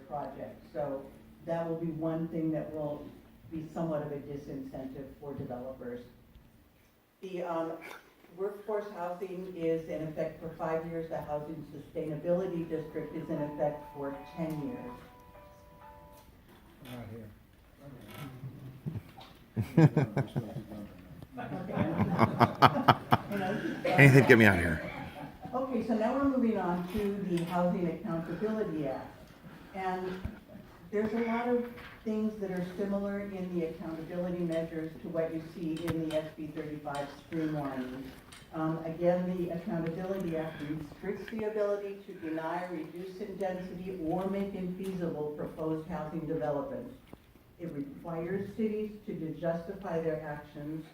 project. So that will be one thing that will be somewhat of a disincentive for developers. The workforce housing is in effect for 5 years. The housing sustainability district is in effect for 10 years. Not here. Anything to get me out of here. Okay, so now we're moving on to the Housing Accountability Act. And there's a lot of things that are similar in the accountability measures to what you see in the SB 35 streamlining. Again, the Accountability Act restricts the ability to deny, reduce in density, or make infeasible proposed housing developments. It requires cities to justify their actions,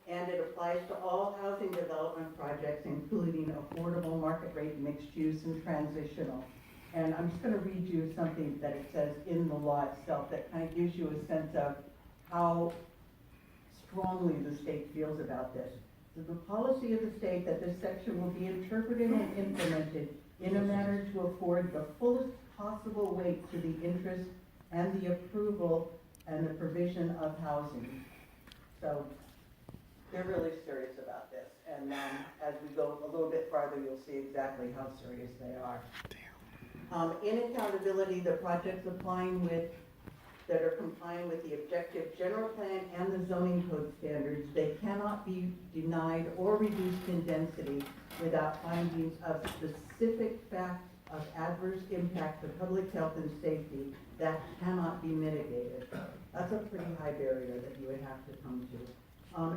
and it applies to all housing development projects, including affordable, market rate, mixed use, and transitional. And I'm just going to read you something that it says in the law itself that kind of gives you a sense of how strongly the state feels about this. So the policy of the state that this section will be interpreted and implemented in a manner to afford the fullest possible weight to the interest and the approval and the provision of housing. So they're really serious about this. And as we go a little bit farther, you'll see exactly how serious they are. In accountability, the projects that are complying with the objective general plan and the zoning code standards, they cannot be denied or reduced in density without findings of specific facts of adverse impact to public health and safety that cannot be mitigated. That's a pretty high barrier that you would have to come to.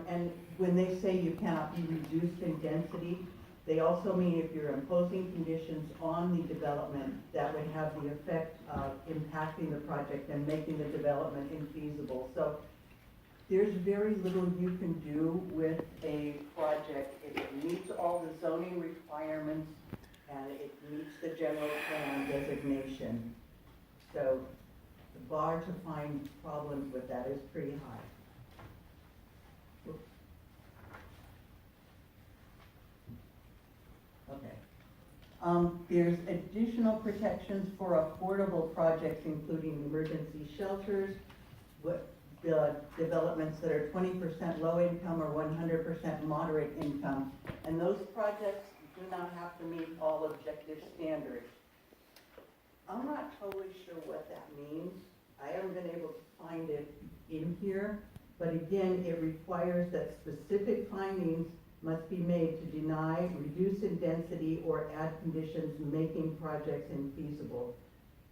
And when they say you cannot be reduced in density, they also mean if you're imposing conditions on the development that would have the effect of impacting the project and making the development infeasible. So there's very little you can do with a project if it meets all the zoning requirements and it meets the general plan designation. So the bar to find problems with that is pretty high. Okay. There's additional protections for affordable projects, including emergency shelters, the developments that are 20% low income or 100% moderate income. And those projects do not have to meet all objective standards. I'm not totally sure what that means. I haven't been able to find it in here, but again, it requires that specific findings must be made to deny, reduce in density, or add conditions making projects infeasible.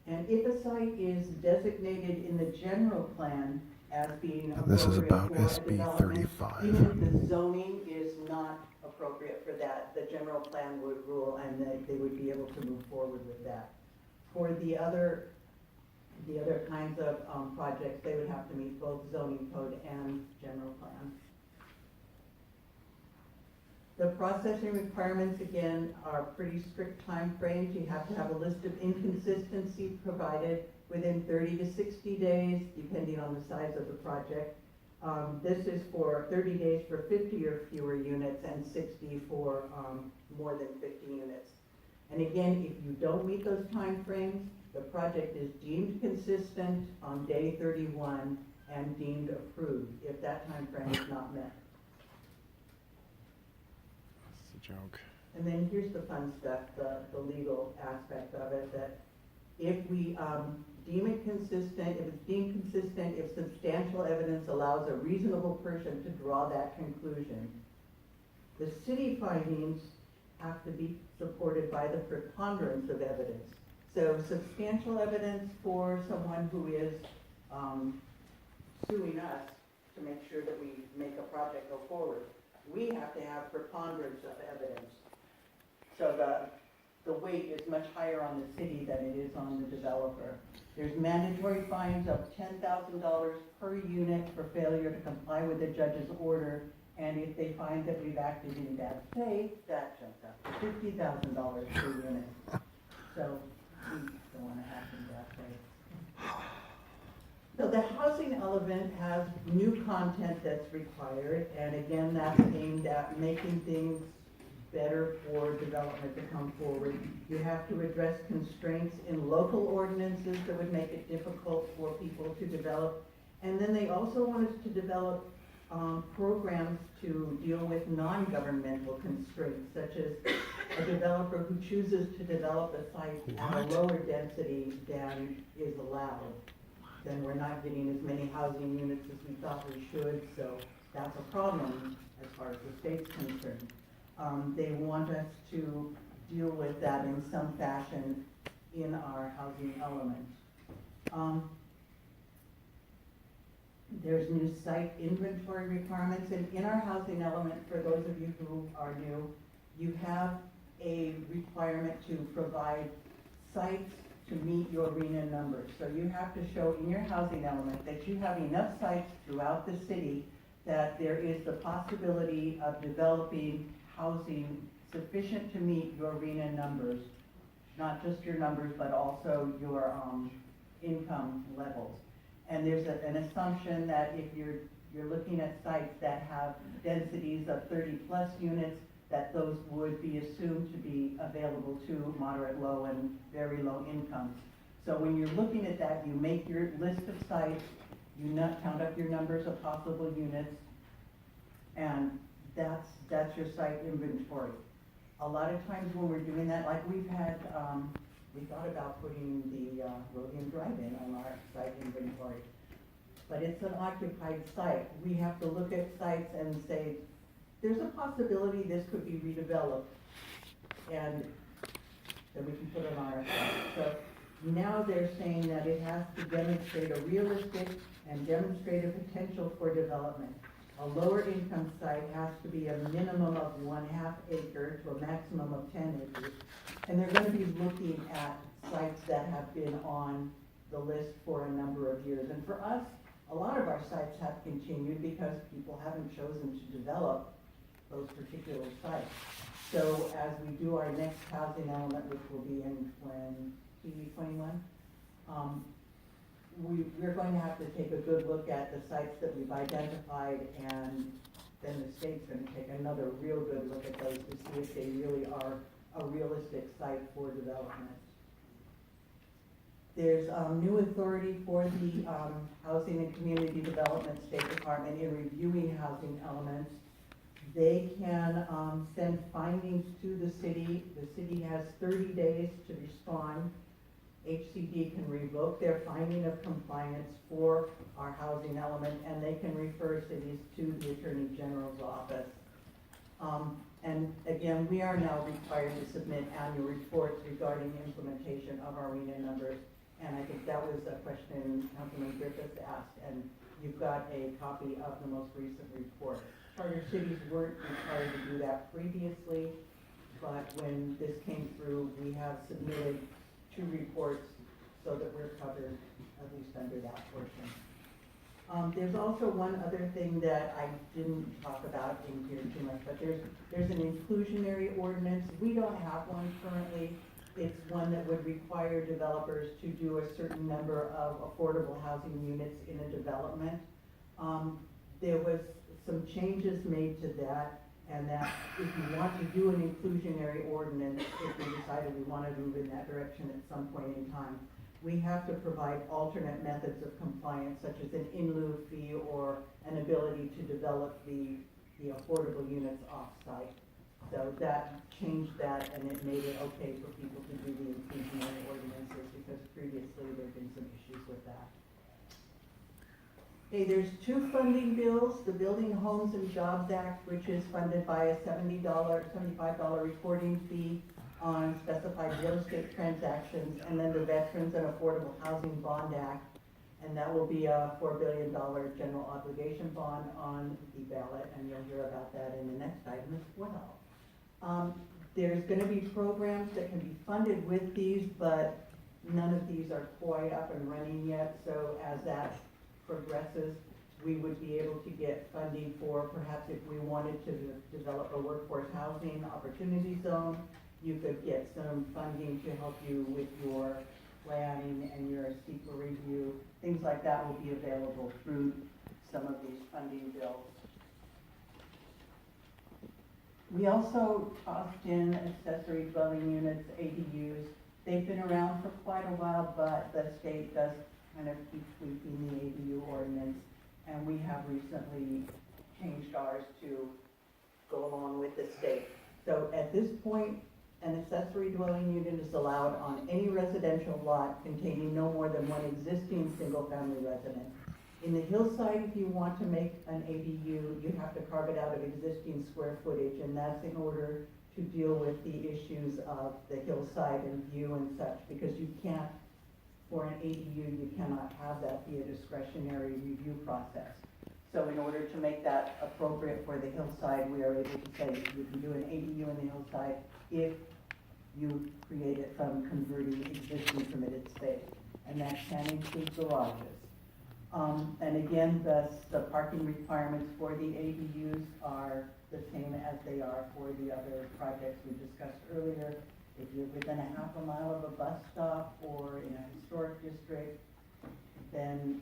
And if a site is designated in the general plan as being appropriate This is about for SB development, 35. even if the zoning is not appropriate for that, the general plan would rule and they would be able to move forward with that. For the other kinds of projects, they would have to meet both zoning code and general plan. The processing requirements, again, are pretty strict time frames. You have to have a list of inconsistencies provided within 30 to 60 days, depending on the size of the project. This is for 30 days for 50 or fewer units and 60 for more than 50 units. And again, if you don't meet those time frames, the project is deemed consistent on day 31 and deemed approved if that time frame is not met. Joke. And then here's the fun stuff, the legal aspect of it, that if we deem it consistent, if it's deemed consistent, if substantial evidence allows a reasonable person to draw that conclusion, the city findings have to be supported by the preponderance of evidence. So substantial evidence for someone who is suing us to make sure that we make a project go forward. We have to have preponderance of evidence. So the weight is much higher on the city than it is on the developer. There's mandatory fines of $10,000 per unit for failure to comply with the judge's order. And if they find that we've acted in bad faith, that jumps up to $50,000 per unit. So we don't want to act in bad faith. So the housing element has new content that's required, and again, that's aimed at making things better for development to come forward. You have to address constraints in local ordinances that would make it difficult for people to develop. And then they also want us to develop programs to deal with non-governmental constraints, such as a developer who chooses to develop a site at a lower density than is allowed. Then we're not getting as many housing units as we thought we should, so that's a problem as far as the state's concerned. They want us to deal with that in some fashion in our housing element. There's new site inventory requirements, and in our housing element, for those of you who are new, you have a requirement to provide sites to meet your RENA numbers. So you have to show in your housing element that you have enough sites throughout the city that there is the possibility of developing housing sufficient to meet your RENA numbers, not just your numbers, but also your income levels. And there's an assumption that if you're looking at sites that have densities of 30 plus units, that those would be assumed to be available to moderate, low, and very low incomes. So when you're looking at that, you make your list of sites, you count up your numbers of possible units, and that's your site inventory. A lot of times when we're doing that, like we've had, we thought about putting the Rhodium Drive-In on our site inventory, but it's an occupied site. We have to look at sites and say, there's a possibility this could be redeveloped, and that we can put it on our site. So now they're saying that it has to demonstrate a realistic and demonstrate a potential for development. A lower income site has to be a minimum of 1/2 acre to a maximum of 10 acres. And they're going to be looking at sites that have been on the list for a number of years. And for us, a lot of our sites have continued because people haven't chosen to develop those particular sites. So as we do our next housing element, which will be in 2021, we're going to have to take a good look at the sites that we've identified, and then the state's going to take another real good look at those to see if they really are a realistic site for development. There's new authority for the Housing and Community Development State Department in reviewing housing elements. They can send findings to the city. The city has 30 days to respond. HCD can revoke their finding of compliance for our housing element, and they can refer cities to the Attorney General's office. And again, we are now required to submit annual reports regarding the implementation of our RENA numbers. And I think that was a question Councilman Griffiths asked, and you've got a copy of the most recent report. Charter cities weren't required to do that previously, but when this came through, we have submitted 2 reports so that we're covered, at least under that portion. There's also one other thing that I didn't talk about in here too much, but there's an inclusionary ordinance. We don't have one currently. It's one that would require developers to do a certain number of affordable housing units in a development. There was some changes made to that, and that if you want to do an inclusionary ordinance, if we decided we want to move in that direction at some point in time, we have to provide alternate methods of compliance, such as an in lieu fee or an ability to develop the affordable units off-site. So that changed that, and it made it okay for people to do the inclusionary ordinances, because previously there have been some issues with that. Okay, there's 2 funding bills, the Building Homes and Jobs Act, which is funded by a $75 recording fee on specified real estate transactions, and then the Veterans and Affordable Housing Bond Act, and that will be a $4 billion general obligation bond on the ballot, and you'll hear about that in the next item as well. There's going to be programs that can be funded with these, but none of these are quite up and running yet, so as that progresses, we would be able to get funding for, perhaps if we wanted to develop a workforce housing opportunity zone, you could get some funding to help you with your planning and your SEQA review. Things like that will be available through some of these funding bills. We also tossed in accessory dwelling units, ADUs. They've been around for quite a while, but the state does kind of keep tweaking the ADU ordinance. And we have recently changed ours to go along with the state. So at this point, an accessory dwelling unit is allowed on any residential lot containing no more than one existing single-family residence. In the hillside, if you want to make an ADU, you have to carve it out of existing square footage, and that's in order to deal with the issues of the hillside and view and such, because you can't, for an ADU, you cannot have that be a discretionary review process. So in order to make that appropriate for the hillside, we are able to say you can do an ADU in the hillside if you create it from converting existing permitted space, and that can include garages. And again, the parking requirements for the ADUs are the same as they are for the other projects we discussed earlier. If you're within a half a mile of a bus stop or in a historic district, then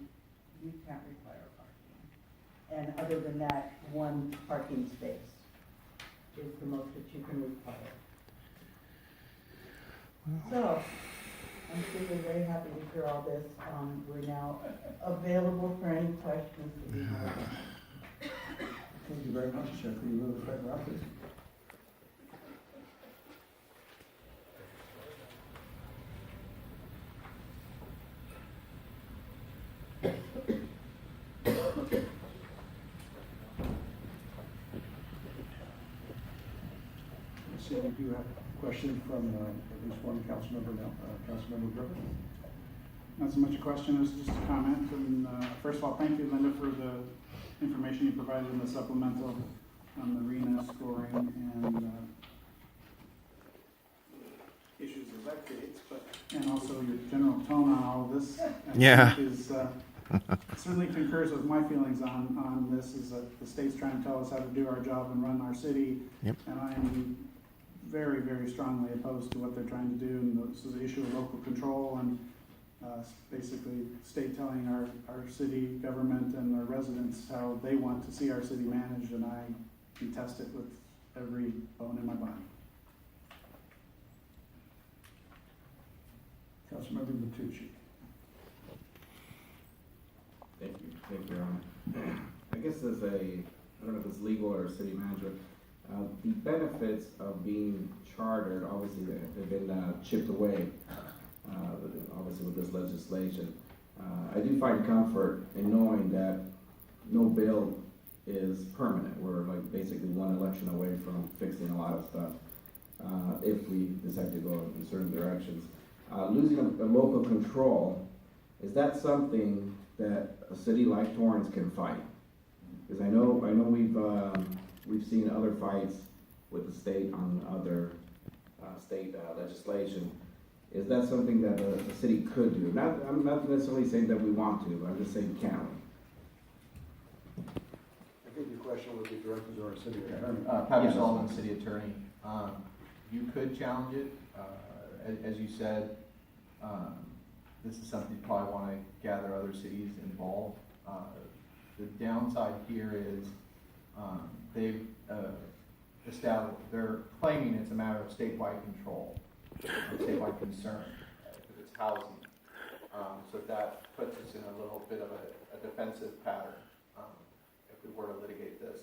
you can't require parking. And other than that, one parking space is the most that you can require. So, I'm sure you're very happy to hear all this. We're now available for any questions that you have. Thank you very much, Jeff. You really quite rapid. So we do have a question from at least one council member now, Councilmember Griffin. Not so much a question as just a comment. And first of all, thank you, Linda, for the information you provided in the supplemental on the RENA scoring and issues that that creates, and also your general tone on all of this. I think is certainly concurs with my feelings on this. Is that the state's trying to tell us how to do our job and run our city, and I am very, very strongly opposed to what they're trying to do. And this is an issue of local control and basically state telling our city government and our residents how they want to see our city managed, and I detest it with every bone in my body. Councilmember Matucci. Thank you, Your Honor. I guess as I don't know if it's legal or city manager, the benefits of being chartered, obviously they've been chipped away, obviously with this legislation. I do find comfort in knowing that no bill is permanent. We're like basically one election away from fixing a lot of stuff if we decide to go in certain directions. Losing a local control, is that something that a city like Torrance can fight? Because I know we've seen other fights with the state on other state legislation. Is that something that a city could do? I'm not necessarily saying that we want to, but I'm just saying can we? I think your question would be directed to our city attorney. Patrick Yes. Sullivan, city attorney. You could challenge it. As you said, this is something you probably want to gather other cities involved. The downside here is they've established, they're claiming it's a matter of statewide control, statewide concern, because it's housing. So that puts us in a little bit of a defensive pattern if we were to litigate this,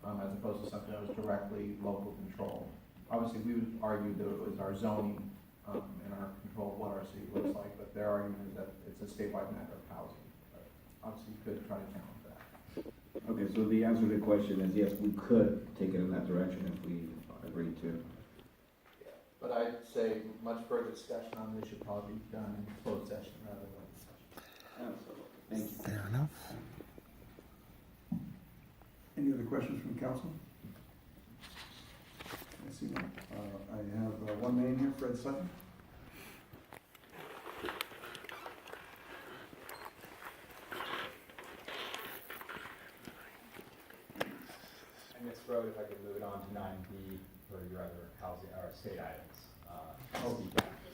as opposed to something that was directly local control. Obviously, we would argue that it was our zoning and our control of what our city looks like, but their argument is that it's a statewide matter of housing. But obviously, you could try to challenge that. Okay, so the answer to the question is yes, we could take it in that direction if we agreed to. But I'd say much further discussion on this should probably be done in closed session rather than session. Absolutely. Thank you. Fair enough. Any other questions from council? I see none. I have one name here, Fred Sutton. And Ms. Road, if I could move it on to 9B for your other housing or state items.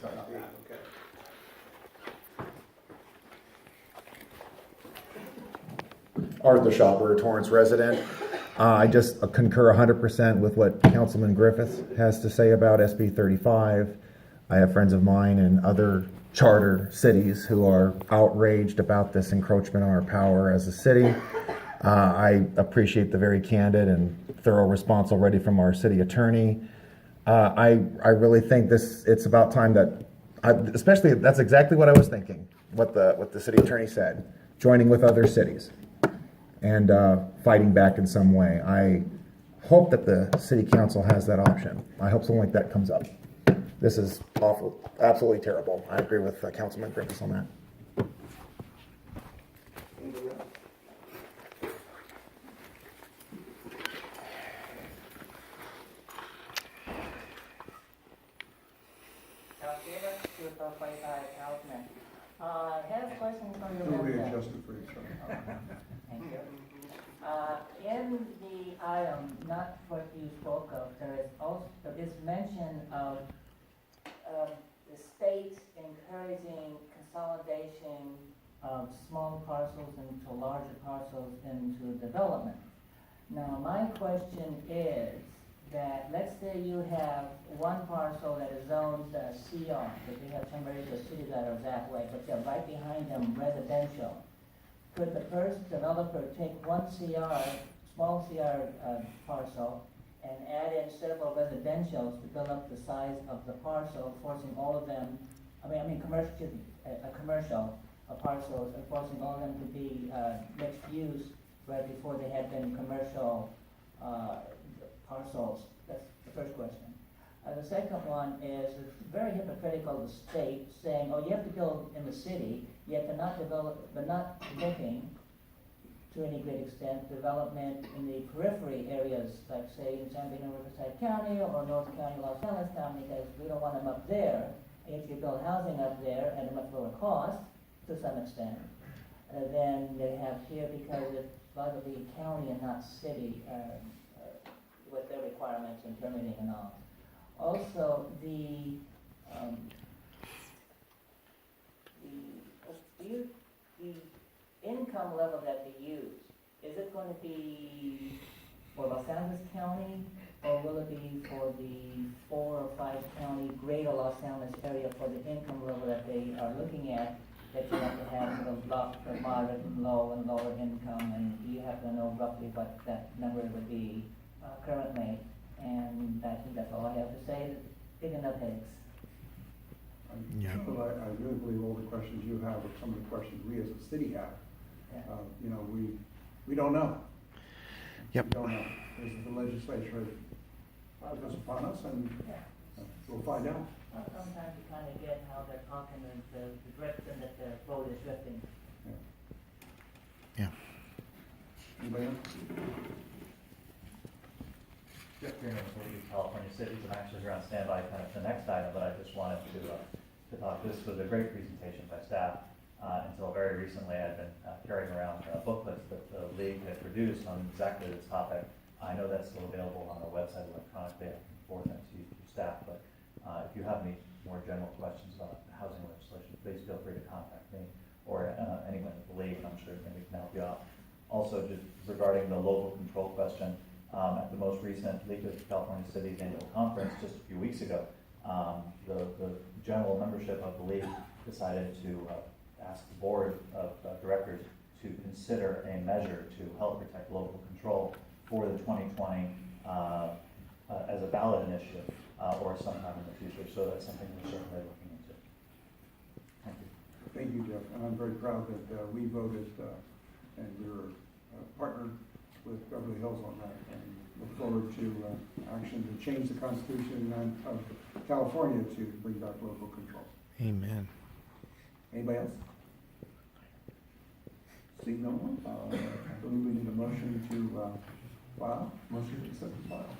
Sorry about that. Okay. Arthur Shopper, Torrance resident. I just concur 100% with what Councilman Griffith has to say about SB 35. I have friends of mine in other charter cities who are outraged about this encroachment on our power as a city. I appreciate the very candid and thorough response already from our city attorney. I really think it's about time that, especially that's exactly what I was thinking, what the city attorney said, joining with other cities and fighting back in some way. I hope that the city council has that option. I hope something like that comes up. This is awful, absolutely terrible. I agree with Councilman Griffiths on that. I have a question from your It'll be member. adjusted for each other. Thank you. In the item, not what you spoke of, there is also this mention of the state encouraging consolidation of small parcels into larger parcels into development. Now, my question is that, let's say you have one parcel that is zoned CR, because we have some areas of the city that are that way, but they're right behind them residential. Could the first developer take one small CR parcel and add in several residentials to build up the size of the parcel, forcing all of them, commercial parcels, and forcing all of them to be mixed use right before they had been commercial parcels? That's the first question. The second one is, it's very hypocritical, the state saying, oh, you have to build in the city, yet they're not looking to any great extent development in the periphery areas, like say in San Bernardino, Riverside County, or North County, Los Angeles County, because we don't want them up there. If you build housing up there at a much lower cost, to some extent, than they have here, because it's largely county and not city, with their requirements and permitting and all. Also, the income level that they use, is it going to be for Los Angeles County, or will it be for the 4 or 5 county greater Los Angeles area for the income level that they are looking at, that you have to have the moderate and low and lower income, and you have to know roughly what that number would be currently? And I think that's all I have to say. Big enough headaches. Yeah. But I really believe all the questions you have are some of the questions we as a city have. Yeah. We don't know. Yep. We don't know. This is the legislature goes upon us, and we'll find out. Well, sometimes you kind of get how they're talking and the direction that the road is drifting. Yeah. Anybody else? Jeff Greener with California Cities. I'm actually here on standby kind of for the next item, but I just wanted to talk. This was a great presentation by staff. Until very recently, I'd been carrying around booklets that the league had produced on exactly this topic. I know that's still available on our website electronically. I can forward that to you, staff. But if you have any more general questions about housing legislation, please feel free to contact me or anyone at the league, and I'm sure maybe can help you out. Also, just regarding the local control question, at the most recent League of California Cities annual conference just a few weeks ago, the general membership of the league decided to ask the board of directors to consider a measure to help protect local control for the 2020 as a ballot initiative or sometime in the future. So that's something we're certainly looking into. Thank you. Thank you, Jeff. And I'm very proud that we voted and we were partnered with Beverly Hills on that, and look forward to action to change the Constitution of California to bring back local control. Amen. Anybody else? Seeing no one, I believe we need a motion to file. Motion to accept the file.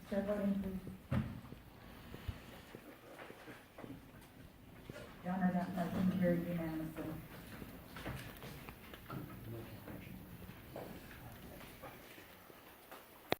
Start voting, please. John, I got nothing carried unanimously.